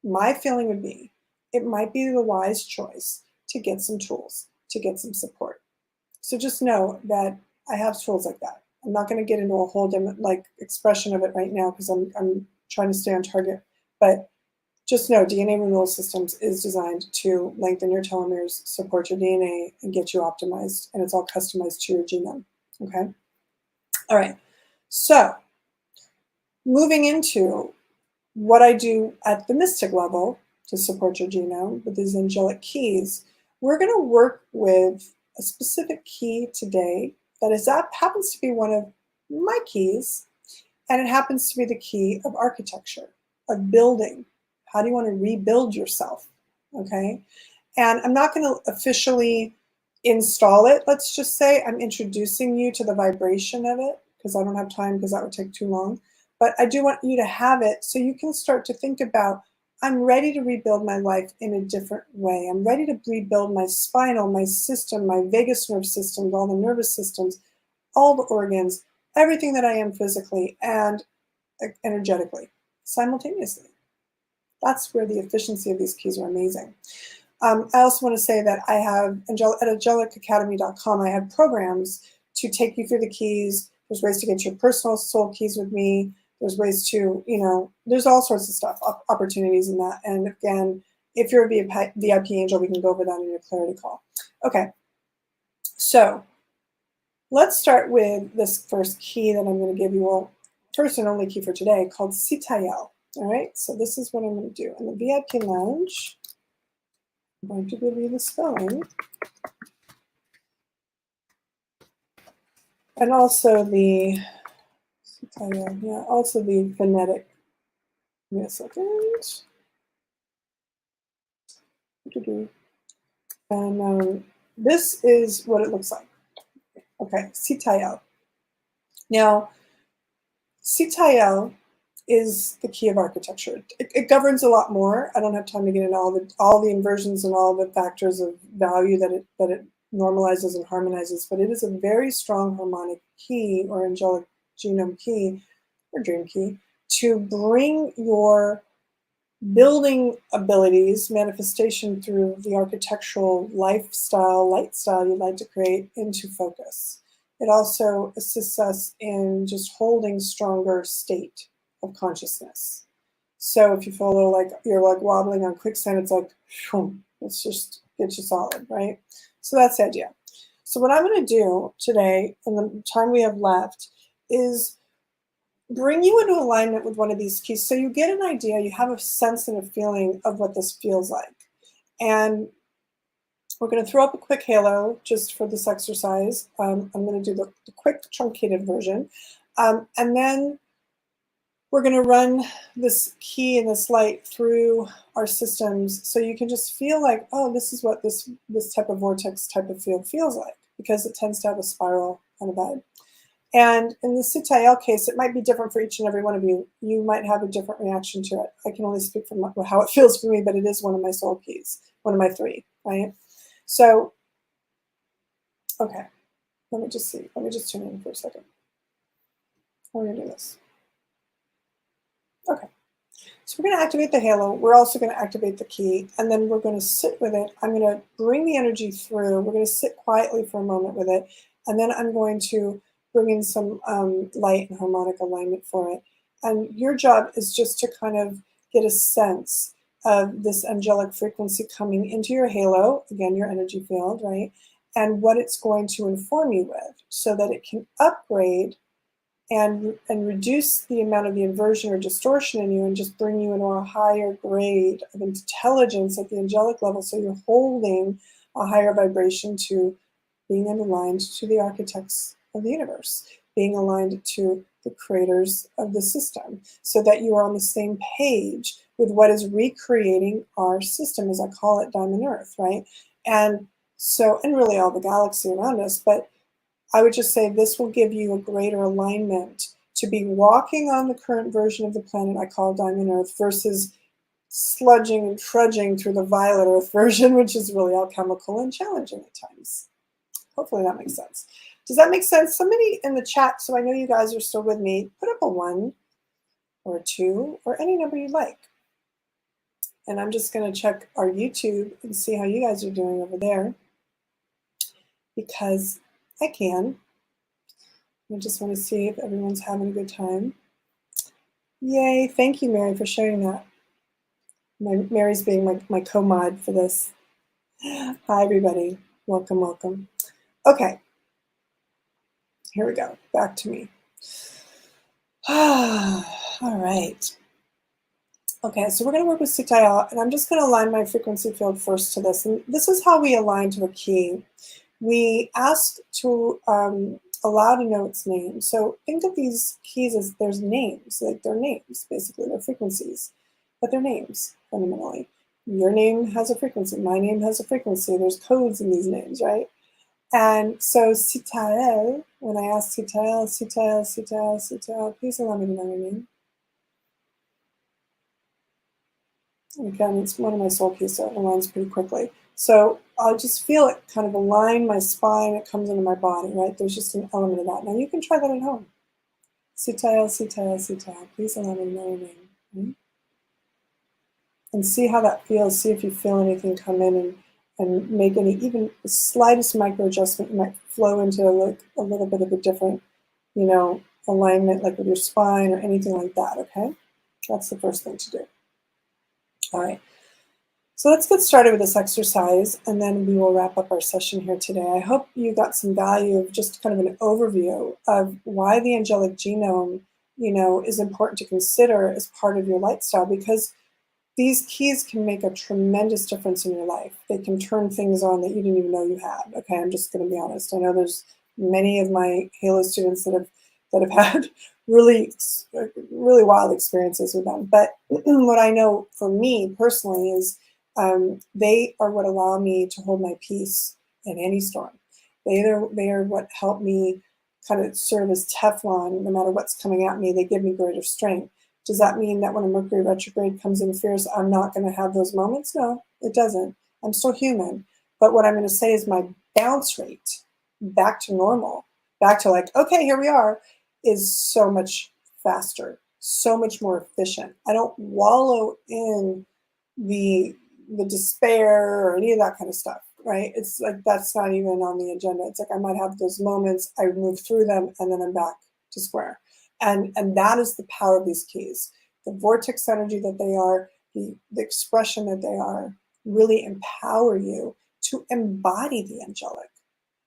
my feeling would be it might be the wise choice to get some tools, to get some support. So just know that I have tools like that. I'm not going to get into a whole like expression of it right now because I'm trying to stay on target. But just know DNA renewal systems is designed to lengthen your telomeres, support your DNA, and get you optimized. And it's all customized to your genome. Okay? All right. So moving into what I do at the mystic level to support your genome with these angelic keys, we're going to work with a specific key today that happens to be one of my keys, and it happens to be the key of architecture, of building. How do you want to rebuild yourself? Okay. And I'm not going to officially install it. Let's just say I'm introducing you to the vibration of it because I don't have time because that would take too long. But I do want you to have it so you can start to think about, I'm ready to rebuild my life in a different way. I'm ready to rebuild my spinal, my system, my vagus nerve system, all the nervous systems, all the organs, everything that I am physically and energetically simultaneously. That's where the efficiency of these keys are amazing. I also want to say that I have, at angelicacademy.com, I have programs to take you through the keys. There's ways to get your personal soul keys with me. There's ways to, there's all sorts of stuff, opportunities in that. And again, if you're a VIP angel, we can go over that in your clarity call. Okay, so let's start with this first key that I'm going to give you all, first and only key for today, called Citael. All right, so this is what I'm going to do. In the VIP lounge, I'm going to give you the spelling. And also the, also the phonetic. Give me a second. And this is what it looks like. Okay, Citael. Now, Citael is the key of architecture. It governs a lot more. I don't have time to get into all the inversions and all the factors of value that it normalizes and harmonizes, but it is a very strong harmonic key or angelic genome key or dream key to bring your building abilities, manifestation through the architectural lifestyle, light style you'd like to create into focus. It also assists us in just holding stronger state of consciousness. So if you feel a little like you're like wobbling on quicksand, it's like, let's just get you solid, right? So that's the idea. So what I'm going to do today, in the time we have left, is bring you into alignment with one of these keys so you get an idea, you have a sense and a feeling of what this feels like. And we're going to throw up a quick halo just for this exercise. I'm going to do the quick truncated version. And then we're going to run this key and this light through our systems so you can just feel like, oh, this is what this type of vortex type of field feels like, because it tends to have a spiral kind of vibe. And in the Citael case, it might be different for each and every one of you. You might have a different reaction to it. I can only speak from how it feels for me, but it is one of my soul keys, one of my 3, right? So, okay, let me just see. Let me just tune in for a second. We're going to do this. Okay, so we're going to activate the halo. We're also going to activate the key, and then we're going to sit with it. I'm going to bring the energy through. We're going to sit quietly for a moment with it, and then I'm going to bring in some light and harmonic alignment for it. And your job is just to kind of get a sense of this angelic frequency coming into your halo, again, your energy field, right? And what it's going to inform you with so that it can upgrade and reduce the amount of the inversion or distortion in you and just bring you into a higher grade of intelligence at the angelic level, so you're holding a higher vibration to being aligned to the architects of the universe, being aligned to the creators of the system, so that you are on the same page with what is recreating our system, as I call it, Diamond Earth, right? And so, and really all the galaxy around us, but I would just say this will give you a greater alignment to be walking on the current version of the planet I call Diamond Earth versus sludging and trudging through the Violet Earth version, which is really alchemical and challenging at times. Hopefully that makes sense. Does that make sense? Somebody in the chat, so I know you guys are still with me, put up a 1 or a 2 or any number you like. And I'm just going to check our YouTube and see how you guys are doing over there, because I can. I just want to see if everyone's having a good time. Yay, thank you, Mary, for sharing that. Mary's being my co-mod for this. Hi, everybody. Welcome, welcome. Okay, here we go. Back to me. All right. Okay, so we're going to work with Citael, and I'm just going to align my frequency field first to this. And this is how we align to a key. We ask to allow to know its name. So think of these keys as there's names, like they're names, basically, they're frequencies, but they're names, fundamentally. Your name has a frequency, my name has a frequency, there's codes in these names, right? And so Citael, when I ask Citael, Citael, Citael, Citael, please allow me to know your name. And again, it's one of my soul keys, so it aligns pretty quickly. So I'll just feel it kind of align my spine. It comes into my body, right? There's just an element of that. Now you can try that at home. Sitael, Sitael, Sitael. Please allow me to know your name. Right? And see how that feels. See if you feel anything come in and make any, even the slightest micro adjustment. You might flow into like a little bit of a different, you know, alignment, like with your spine or anything like that, okay? That's the first thing to do. All right. So let's get started with this exercise, and then we will wrap up our session here today. I hope you got some value of just kind of an overview of why the angelic genome, you know, is important to consider as part of your lifestyle, because these keys can make a tremendous difference in your life. They can turn things on that you didn't even know you had. Okay, I'm just going to be honest. I know there's many of my Halo students that have had really wild experiences with them. But what I know for me personally is they are what allow me to hold my peace in any storm. They are what help me kind of serve as Teflon. No matter what's coming at me, they give me greater strength. Does that mean that when a Mercury retrograde comes in fierce, I'm not going to have those moments? No, it doesn't. I'm still human. But what I'm going to say is my bounce rate back to normal, back to like, okay, here we are, is so much faster, so much more efficient. I don't wallow in the despair or any of that kind of stuff, right? It's like that's not even on the agenda. It's like I might have those moments, I move through them, and then I'm back to square. And that is the power of these keys. The vortex energy that they are, the expression that they are, really empower you to embody the angelic.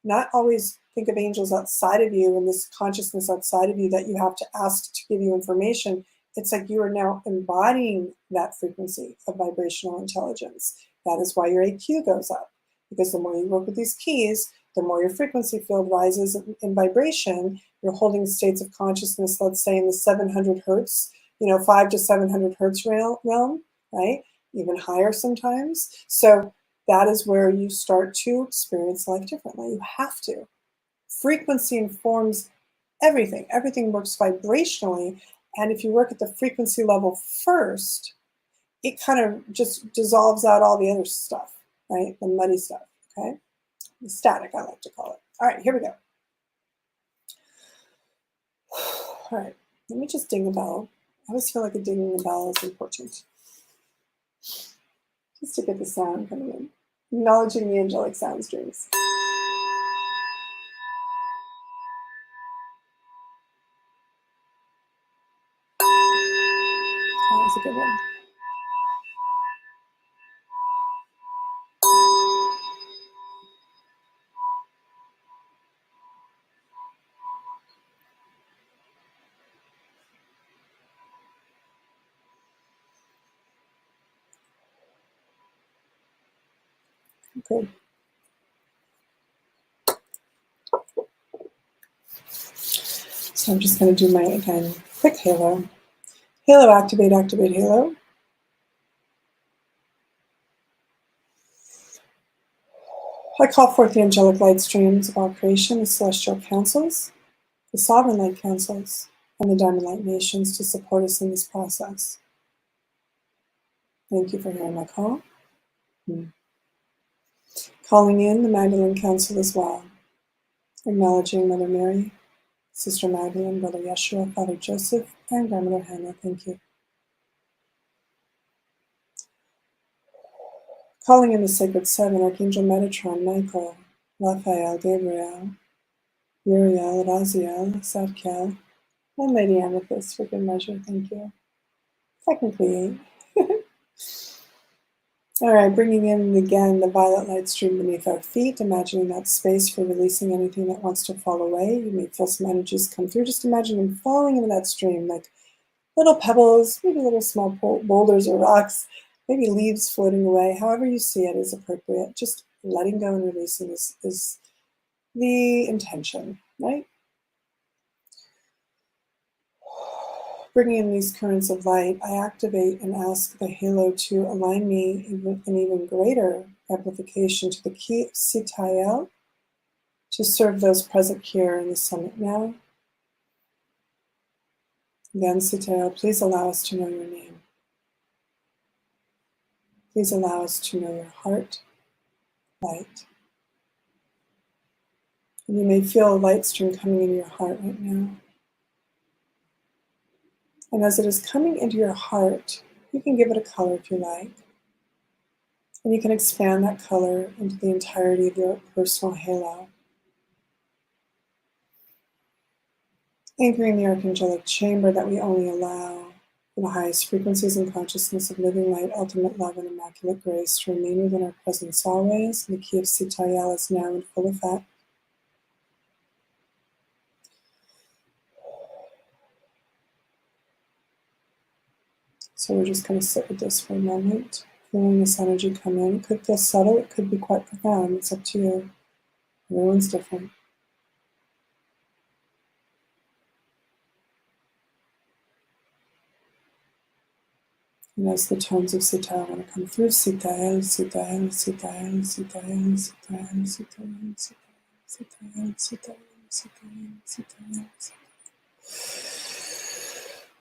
Not always think of angels outside of you and this consciousness outside of you that you have to ask to give you information. It's like you are now embodying that frequency of vibrational intelligence. That is why your AQ goes up, because the more you work with these keys, the more your frequency field rises in vibration. You're holding states of consciousness, let's say in the 700 hertz, 5 to 700 hertz realm, right? Even higher sometimes. So that is where you start to experience life differently. You have to. Frequency informs everything. Everything works vibrationally. And if you work at the frequency level first, it kind of just dissolves out all the other stuff, right? The muddy stuff, okay? The static, I like to call it. All right, here we go. All right, let me just ding a bell. I always feel like a dinging a bell is important. Just to get the sound coming in. Acknowledging the angelic sound streams. That was a good one. Good. So I'm just going to do my, again, quick halo. Halo activate, activate halo. I call forth the angelic light streams of all creation, the celestial councils, the sovereign light councils, and the diamond light nations to support us in this process. Thank you for hearing my call. Calling in the Magdalene Council as well. Acknowledging Mother Mary, Sister Magdalene, Brother Yeshua, Father Joseph, and Grandmother Hannah. Thank you. Calling in the Sacred Seven, Archangel Metatron, Michael, Raphael, Gabriel, Uriel, Raziel, Zadkiel, and Lady Amethyst for good measure. Thank you. Technically 8. All right, bringing in again the violet light stream beneath our feet, imagining that space for releasing anything that wants to fall away. You may feel some energies come through. Just imagine them falling into that stream like little pebbles, maybe little small boulders or rocks, maybe leaves floating away. However you see it is appropriate. Just letting go and releasing is the intention, right? Bringing in these currents of light, I activate and ask the halo to align me in an even greater amplification to the key Sitael to serve those present here in the summit now. Again, Sitael, please allow us to know your name. Please allow us to know your heart light. And you may feel a light stream coming into your heart right now. And as it is coming into your heart, you can give it a color if you like. And you can expand that color into the entirety of your personal halo. Anchoring the Archangelic chamber that we only allow for the highest frequencies and consciousness of living light, ultimate love, and immaculate grace to remain within our presence always. And the key of Sitayal is now in full effect. So we're just going to sit with this for a moment, feeling this energy come in. It could feel subtle, it could be quite profound. It's up to you. Everyone's different. And as the tones of Sitayal want to come through, Sitayal, Sitayal, Sitayal, Sitayal, Sitayal, Sitayal, Sitayal, Sitayal, Sitayal, Sitayal,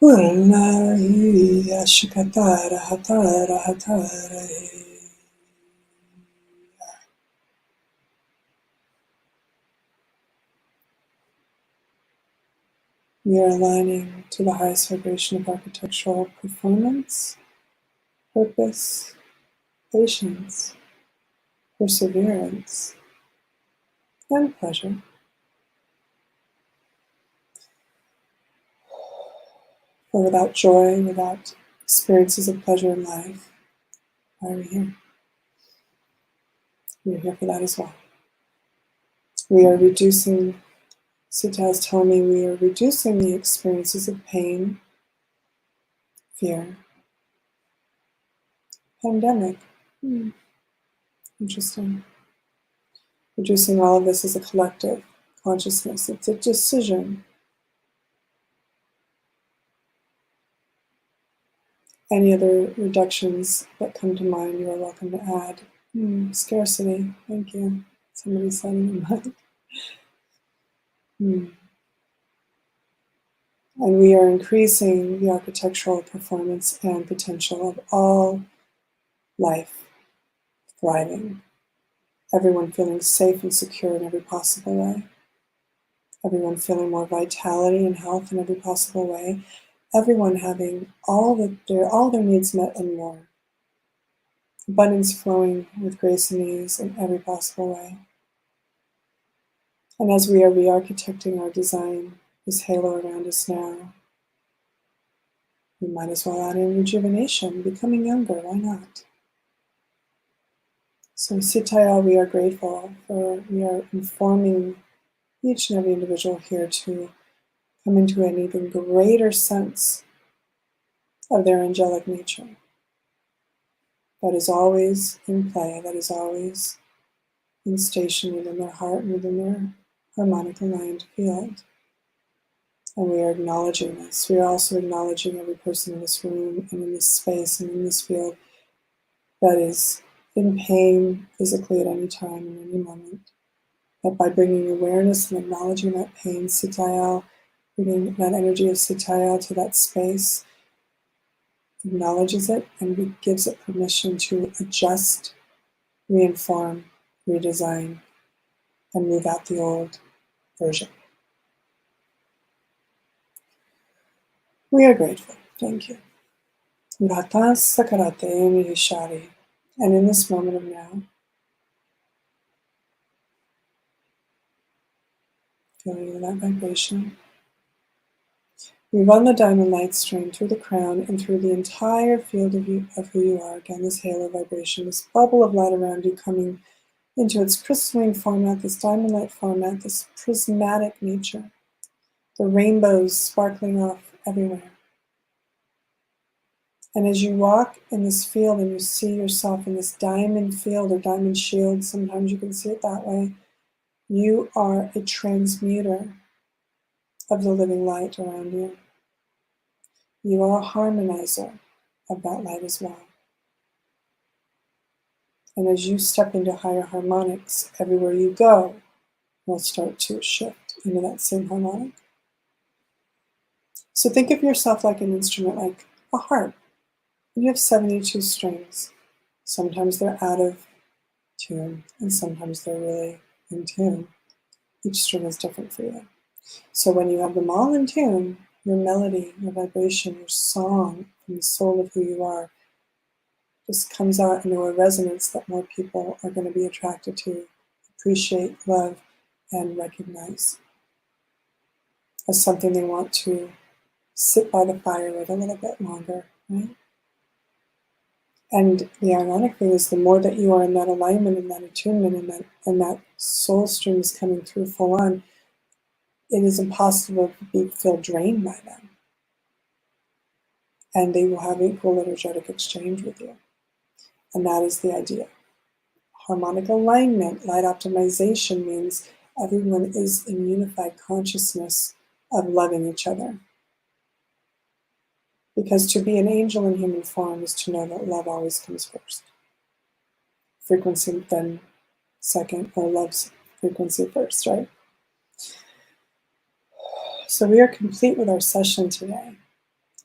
Wallahi Ashkatara Hatara Hatara. We are aligning to the highest vibration of architectural performance, purpose, patience, perseverance, and pleasure. For without joy, without experiences of pleasure in life, why are we here? We are here for that as well. We are reducing, Sita is telling me we are reducing the experiences of pain, fear, pandemic. Interesting. Reducing all of this as a collective consciousness. It's a decision. Any other reductions that come to mind, you are welcome to add. Scarcity. Thank you. Somebody said in the mind. And we are increasing the architectural performance and potential of all life thriving. Everyone feeling safe and secure in every possible way. Everyone feeling more vitality and health in every possible way. Everyone having all their needs met and more. Abundance flowing with grace and ease in every possible way. And as we are re-architecting our design, this halo around us now, we might as well add in rejuvenation, becoming younger, why not? So Sitayal, we are grateful for, we are informing each and every individual here to come into an even greater sense of their angelic nature. That is always in play, that is always in station within their heart and within their harmonic aligned field. And we are acknowledging this. We are also acknowledging every person in this room and in this space and in this field that is in pain physically at any time, in any moment. That by bringing awareness and acknowledging that pain, Sitayal, bringing that energy of Sitayal to that space, acknowledges it and gives it permission to adjust, reinform, redesign, and move out the old version. We are grateful. Thank you. Rata Sakarate Mihishari. And in this moment of now, feeling that vibration, we run the diamond light stream through the crown and through the entire field of who you are. Again, this halo vibration, this bubble of light around you coming into its crystalline format, this diamond light format, this prismatic nature, the rainbows sparkling off everywhere. And as you walk in this field and you see yourself in this diamond field or diamond shield, sometimes you can see it that way, you are a transmuter of the living light around you. You are a harmonizer of that light as well. And as you step into higher harmonics, everywhere you go will start to shift into that same harmonic. So think of yourself like an instrument, like a harp. You have 72 strings. Sometimes they're out of tune, and sometimes they're really in tune. Each string is different for you. So when you have them all in tune, your melody, your vibration, your song from the soul of who you are just comes out into a resonance that more people are going to be attracted to, appreciate, love, and recognize as something they want to sit by the fire with a little bit longer, right? And the ironic thing is the more that you are in that alignment and that attunement and that soul stream is coming through full on, it is impossible to feel drained by them. And they will have equal energetic exchange with you. And that is the idea. Harmonic alignment, light optimization means everyone is in unified consciousness of loving each other. Because to be an angel in human form is to know that love always comes first. Frequency then second, or love's frequency first, right? So we are complete with our session today.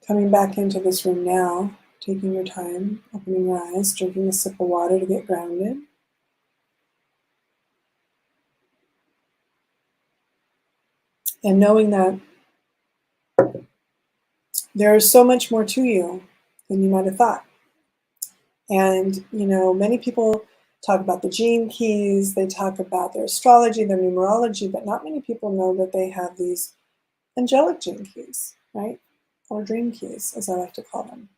Coming back into this room now, taking your time, opening your eyes, drinking a sip of water to get grounded. And knowing that there is so much more to you than you might have thought. And, you know, many people talk about the gene keys, they talk about their astrology, their numerology, but not many people know that they have these angelic gene keys, right? Or dream keys, as I like to call them.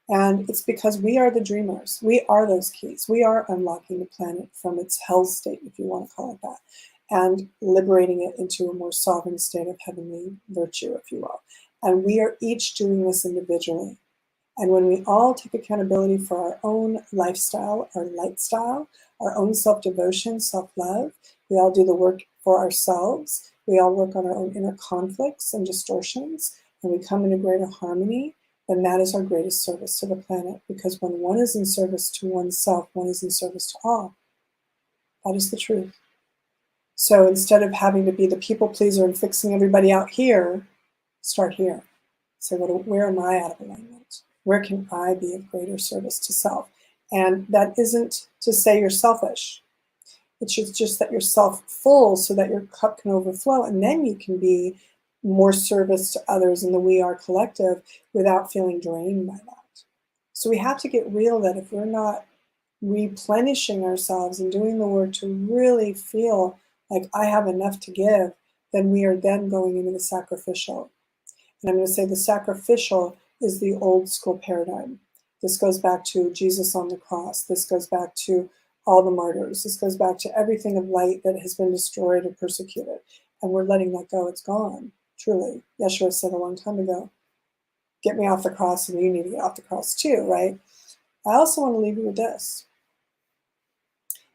And it's because we are the dreamers. We are those keys. We are unlocking the planet from its hell state, if you want to call it that, and liberating it into a more sovereign state of heavenly virtue, if you will. And we are each doing this individually. And when we all take accountability for our own lifestyle, our light style, our own self-devotion, self-love, we all do the work for ourselves. We all work on our own inner conflicts and distortions, and we come into greater harmony, then that is our greatest service to the planet. Because when one is in service to oneself, one is in service to all. That is the truth. So instead of having to be the people pleaser and fixing everybody out here, start here. Say, where am I out of alignment? Where can I be of greater service to self? And that isn't to say you're selfish. It's just that you're self-full so that your cup can overflow, and then you can be more service to others in the we are collective without feeling drained by that. So we have to get real that if we're not replenishing ourselves and doing the work to really feel like I have enough to give, then we are then going into the sacrificial. And I'm going to say the sacrificial is the old school paradigm. This goes back to Jesus on the cross. This goes back to all the martyrs. This goes back to everything of light that has been destroyed or persecuted. And we're letting that go. It's gone, truly. Yeshua said a long time ago, get me off the cross and you need to get off the cross too, right? I also want to leave you with this.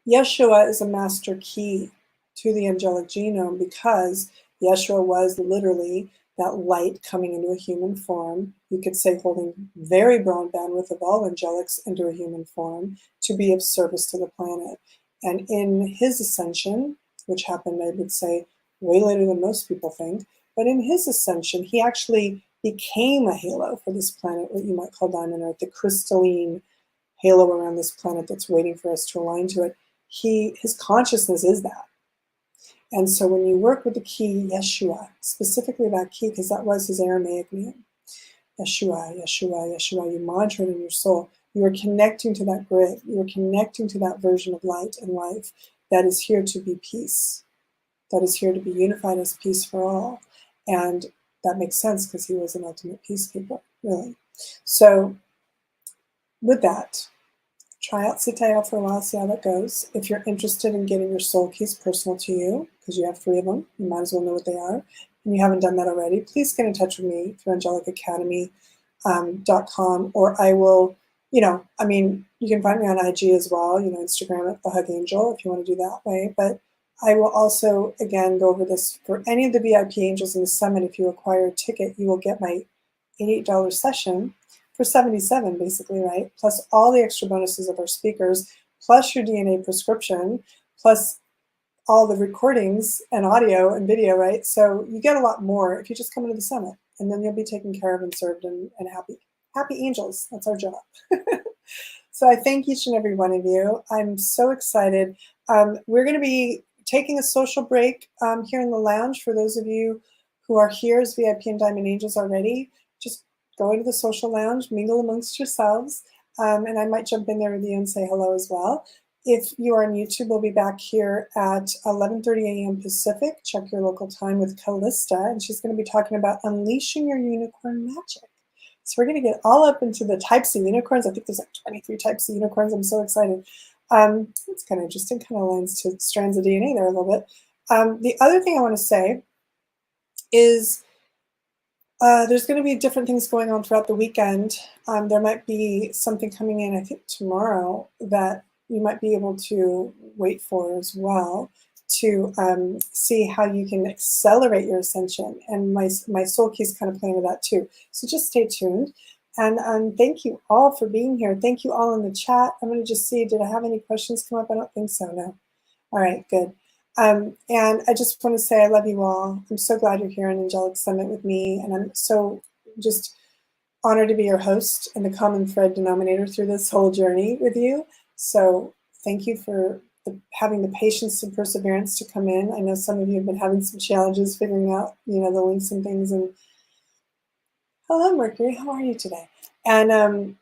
Yeshua is a master key to the angelic genome because Yeshua was literally that light coming into a human form, you could say holding very broad bandwidth of all angelics into a human form to be of service to the planet. And in his ascension, which happened, I would say, way later than most people think, but in his ascension, he actually became a halo for this planet, what you might call Diamond Earth, the crystalline halo around this planet that's waiting for us to align to it. His consciousness is that. And so when you work with the key Yeshua, specifically that key, because that was his Aramaic name, Yeshua, Yeshua, Yeshua, you mantra it in your soul, you are connecting to that grid, you are connecting to that version of light and life that is here to be peace, that is here to be unified as peace for all. And that makes sense because he was an ultimate peacekeeper, really. So with that, try out Sitaya for a while, see how that goes. If you're interested in getting your soul keys personal to you, because you have 3 of them, you might as well know what they are, and you haven't done that already, please get in touch with me through angelicacademy.com, or I will, you can find me on IG as well, Instagram at The Hug Angel if you want to do that way. But I will also, again, go over this for any of the VIP Angels in the Summit. If you acquire a ticket, you will get my $88 session for $77, basically, right? Plus all the extra bonuses of our speakers, plus your DNA prescription, plus all the recordings and audio and video, right? So you get a lot more if you just come into the summit, and then you'll be taken care of and served and happy. Happy angels, that's our job. So I thank each and every one of you. I'm so excited. We're going to be taking a social break here in the lounge. For those of you who are here as VIP and Diamond Angels already, just go into the social lounge, mingle amongst yourselves, and I might jump in there with you and say hello as well. If you are on YouTube, we'll be back here at 11:30 a.m. Pacific. Check your local time with Callista, and she's going to be talking about unleashing your unicorn magic. So we're going to get all up into the types of unicorns. I think there's like 23 types of unicorns. I'm so excited. It's kind of interesting, kind of aligns to strands of DNA there a little bit. The other thing I want to say is there's going to be different things going on throughout the weekend. There might be something coming in, I think, tomorrow that you might be able to wait for as well to see how you can accelerate your ascension. And my soul key is kind of playing with that too. So just stay tuned. And thank you all for being here. Thank you all in the chat. I'm going to just see, did I have any questions come up? I don't think so, no. All right, good. And I just want to say I love you all. I'm so glad you're here on Angelic Summit with me. And I'm so just honored to be your host and the common thread denominator through this whole journey with you. So thank you for having the patience and perseverance to come in. I know some of you have been having some challenges figuring out, the links and things. And hello, Mercury, how are you today? And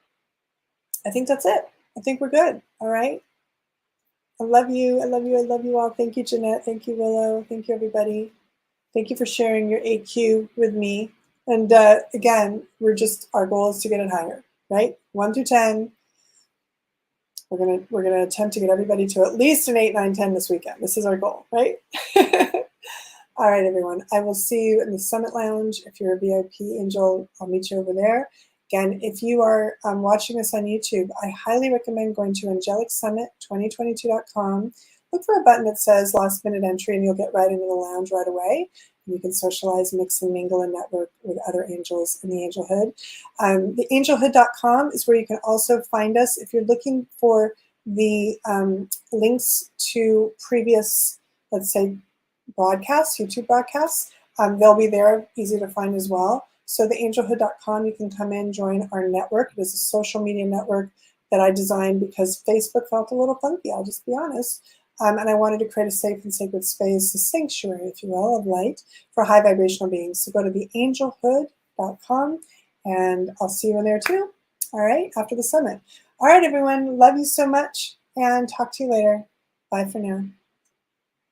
I think that's it. I think we're good. All right. I love you. I love you. I love you all. Thank you, Jeanette. Thank you, Willow. Thank you, everybody. Thank you for sharing your AQ with me. And again, our goal is to get it higher, right? 1 through 10. We're gonna attempt to get everybody to at least an 8, 9, 10 this weekend. This is our goal, right? All right, everyone. I will see you in the Summit Lounge. If you're a VIP angel, I'll meet you over there. Again, if you are watching us on YouTube, I highly recommend going to angelicsummit2022.com. Look for a button that says last minute entry and you'll get right into the lounge right away. You can socialize, mix and mingle and network with other angels in the Angel Hood. The angelhood.com is where you can also find us. If you're looking for the links to previous, let's say, broadcasts, YouTube broadcasts, they'll be there, easy to find as well. So the angelhood.com, you can come in, join our network. It is a social media network that I designed because Facebook felt a little funky, I'll just be honest. And I wanted to create a safe and sacred space, a sanctuary, if you will, of light for high vibrational beings. So go to the angelhood.com and I'll see you in there too. All right, after the summit. All right, everyone, love you so much and talk to you later. Bye for now.